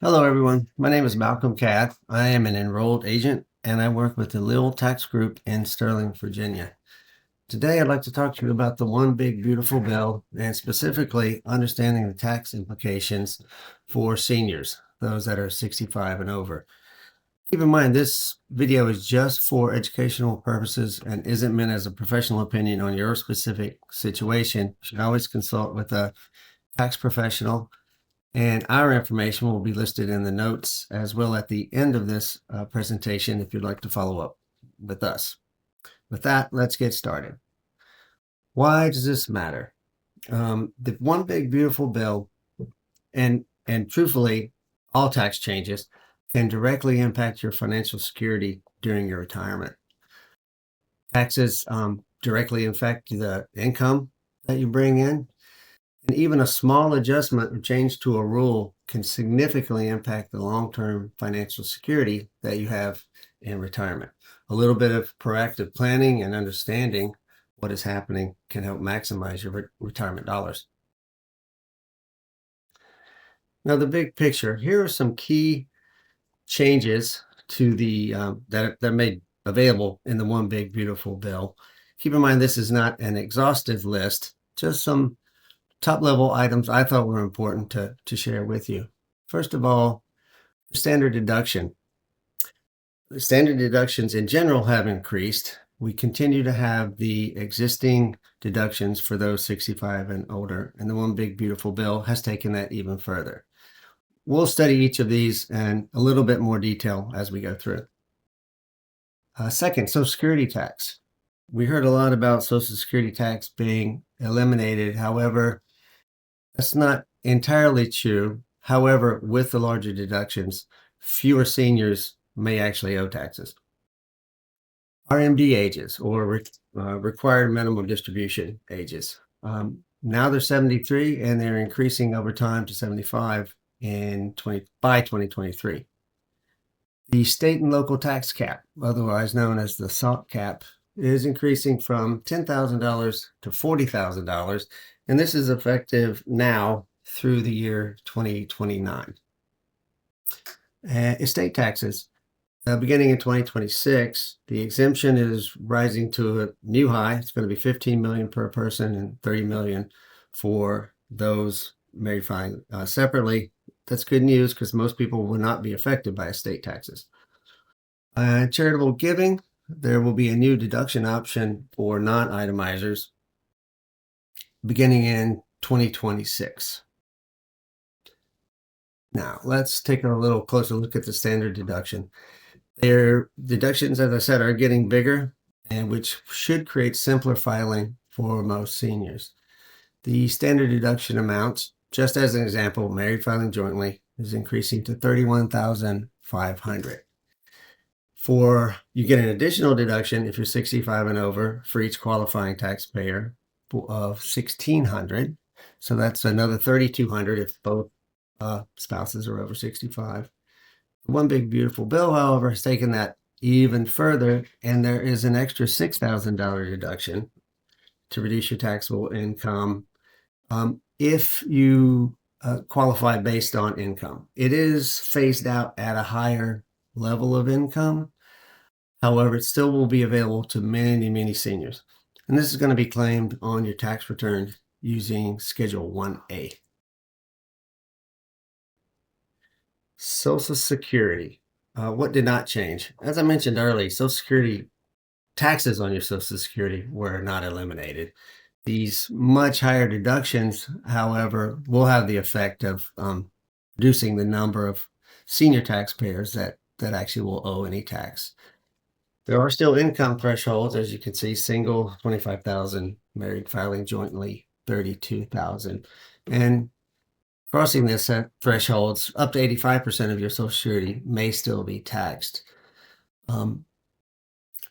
Hello, everyone. My name is Malcolm Cath. I am an enrolled agent and I work with the Liu Tax Group in Sterling, Virginia. Today, I'd like to talk to you about the One Big Beautiful Bill and specifically understanding the tax implications for seniors, those that are 65 and over. Keep in mind, this video is just for educational purposes and isn't meant as a professional opinion on your specific situation. You should always consult with a tax professional. And our information will be listed in the notes as well at the end of this presentation if you'd like to follow up with us. With that, let's get started. Why does this matter? The One Big Beautiful Bill and truthfully, all tax changes can directly impact your financial security during your retirement. Taxes directly affect the income that you bring in. And even a small adjustment or change to a rule can significantly impact the long-term financial security that you have in retirement. A little bit of proactive planning and understanding what is happening can help maximize your retirement dollars. Now, the big picture, here are some key changes to the that are made available in the One Big Beautiful Bill. Keep in mind, this is not an exhaustive list, just some top level items I thought were important to share with you. First of all, standard deduction. The standard deductions in general have increased. We continue to have the existing deductions for those 65 and older, and the One Big Beautiful Bill has taken that even further. We'll study each of these in a little bit more detail as we go through. Second, Social Security tax. We heard a lot about Social Security tax being eliminated. However, that's not entirely true. However, with the larger deductions, fewer seniors may actually owe taxes. RMD ages, or required minimum distribution ages. Now they're 73 and they're increasing over time to 75 by 2023. The state and local tax cap, otherwise known as the SALT cap, is increasing from $10,000 to $40,000, and this is effective now through the year 2029. Estate taxes, beginning in 2026, the exemption is rising to a new high. It's going to be $15 million per person and $30 million for those married filing separately. That's good news because most people will not be affected by estate taxes. Charitable giving, there will be a new deduction option for non-itemizers beginning in 2026. Now, let's take a little closer look at the standard deduction. Their deductions, as I said, are getting bigger, and which should create simpler filing for most seniors. The standard deduction amounts, just as an example, married filing jointly, is increasing to $31,500. You get an additional deduction if you're 65 and over for each qualifying taxpayer of $1,600. So that's another $3,200 if both spouses are over 65. One Big Beautiful Bill, however, has taken that even further, and there is an extra $6,000 deduction to reduce your taxable income if you qualify based on income. It is phased out at a higher level of income. However, it still will be available to many, many seniors. And this is going to be claimed on your tax return using Schedule 1A. Social Security. What did not change? As I mentioned earlier, Social Security taxes on your Social Security were not eliminated. These much higher deductions, however, will have the effect of reducing the number of senior taxpayers that actually will owe any tax. There are still income thresholds, as you can see, single 25,000, married filing jointly 32,000, and crossing this thresholds up to 85% of your Social Security may still be taxed.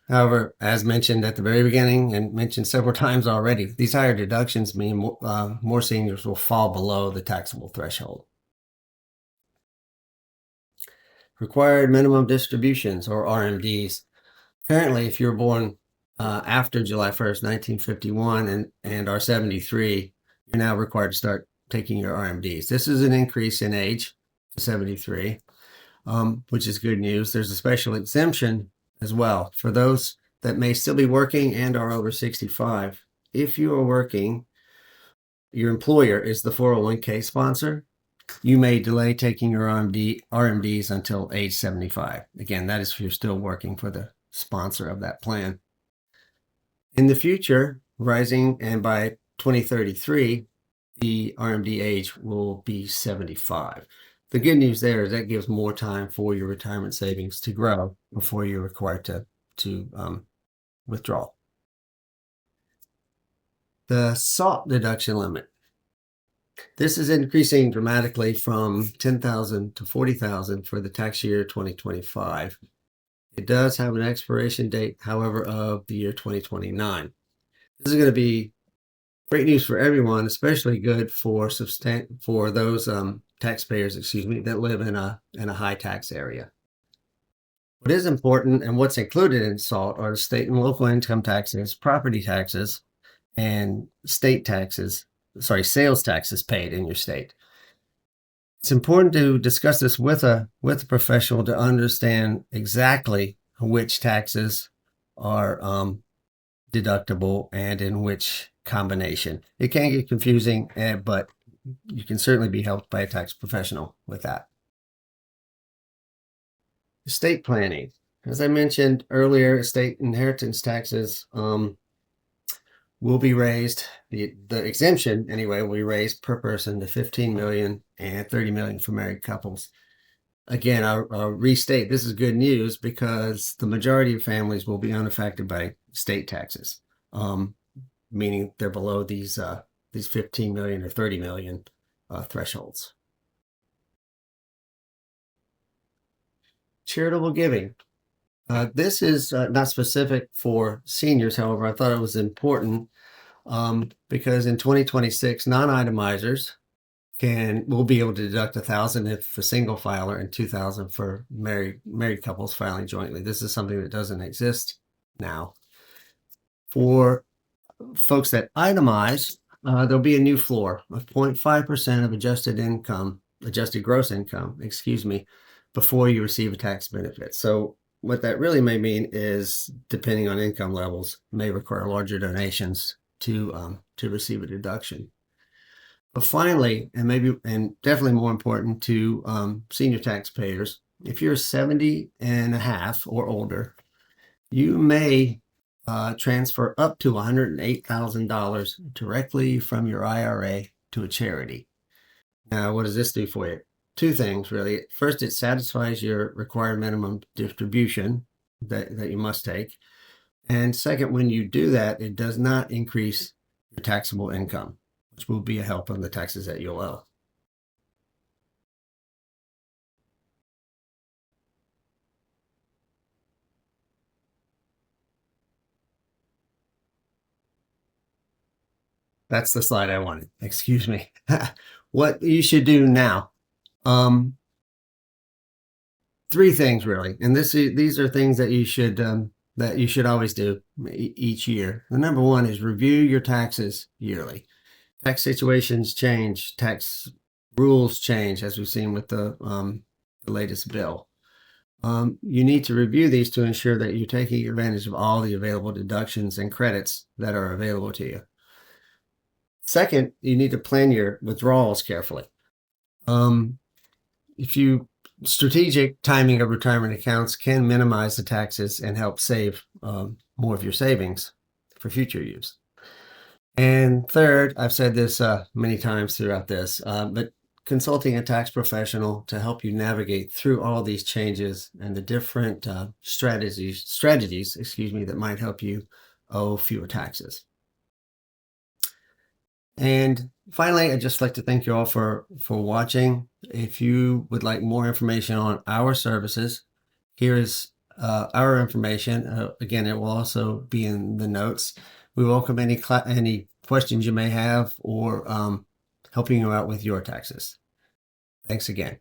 However, as mentioned at the very beginning and mentioned several times already, these higher deductions mean more seniors will fall below the taxable threshold. Required minimum distributions, or RMDs. Currently, if you're born after July 1st, 1951 and are 73, you're now required to start taking your RMDs. This is an increase in age to 73, which is good news. There's a special exemption as well for those that may still be working and are over 65. If you are working, your employer is the 401k sponsor, you may delay taking your RMDs until age 75. Again, that is if you're still working for the sponsor of that plan. In the future, rising, and by 2033, the RMD age will be 75. The good news there is that gives more time for your retirement savings to grow before you're required to withdraw. The SALT deduction limit. This is increasing dramatically from 10,000 to 40,000 for the tax year 2025. It does have an expiration date, however, of the year 2029. This is going to be great news for everyone, especially good for those taxpayers, that live in a high tax area. What is important and what's included in SALT are the state and local income taxes, property taxes, and sales taxes paid in your state. It's important to discuss this with a professional to understand exactly which taxes are deductible and in which combination. It can get confusing, but you can certainly be helped by a tax professional with that. Estate planning. As I mentioned earlier, estate inheritance taxes will be raised. The exemption, anyway, will be raised per person to $15 million and $30 million for married couples. Again, I'll restate, this is good news because the majority of families will be unaffected by state taxes, meaning they're below these 15 million or 30 million thresholds. Charitable giving. This is not specific for seniors, however, I thought it was important because in 2026, non-itemizers will be able to deduct $1,000 if a single filer and $2,000 for married couples filing jointly. This is something that doesn't exist now. For folks that itemize, there'll be a new floor of 0.5% of adjusted gross income, before you receive a tax benefit. So what that really may mean is, depending on income levels, may require larger donations to receive a deduction. But finally, and definitely more important to senior taxpayers, if you're 70 and a half or older, you may transfer up to $108,000 directly from your IRA to a charity. Now, what does this do for you? Two things, really. First, it satisfies your required minimum distribution that you must take. And second, when you do that, it does not increase your taxable income, which will be a help on the taxes that you'll owe. That's the slide I wanted. Excuse me. What you should do now. Three things really, and these are things that you should always do each year. The number one is review your taxes yearly. Tax situations change, tax rules change, as we've seen with the latest bill. You need to review these to ensure that you're taking advantage of all the available deductions and credits that are available to you. Second, you need to plan your withdrawals carefully. Strategic timing of retirement accounts can minimize the taxes and help save more of your savings for future use. And third, I've said this many times throughout this, but consulting a tax professional to help you navigate through all these changes and the different strategies, that might help you owe fewer taxes. And finally, I'd just like to thank you all for watching. If you would like more information on our services, here is our information. Again, it will also be in the notes. We welcome any questions you may have or helping you out with your taxes. Thanks again.